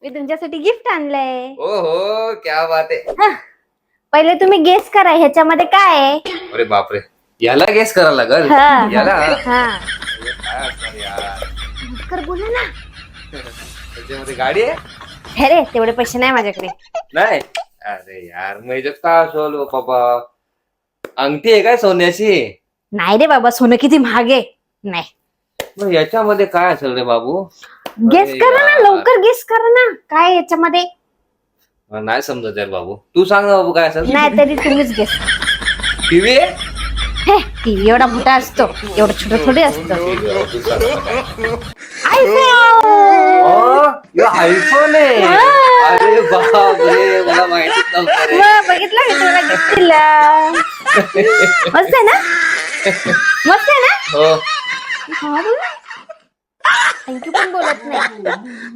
मी तुमच्यासाठी गिफ्ट आणलंय. ओ हो क्या बात आहे. हा, पहिले तुम्ही गेस करा ह्याच्यामध्ये काय आहे. अरे बापरे, याला गेस करायला लागल. हा, याला हा. काय असणार यार. लवकर बोला ना. त्याच्यामध्ये गाडी आहे? अरे तेवढे पैसे नाही माझ्याकडे. नाही. अरे यार मग याच्यात काय असेल बाबा. अंगठी आहे काय सोन्याची? नाही रे बाबा, सोनं किती महाग आहे. नाही. मग याच्यामध्ये काय असेल रे बाबू? गेस अरे करा ना, यार. लवकर गेस करा ना, काय याच्यामध्ये. नाही समजत यार बाबू, तू सांग ना बाबू काय असेल. नाही तरी तुम्हीच गेस. टीव्ही हे टीव्ही एवढा मोठा असतो, एवढं छोटं थोडी असतं. आयफोन आहे. अरे बापरे, मला माहितीच नव्हतं रे. बघितलं मी तुला गिफ्ट दिलं. मस्त आहे ना, मस्त आहे ना. हो थँक्यू पण बोलत नाही.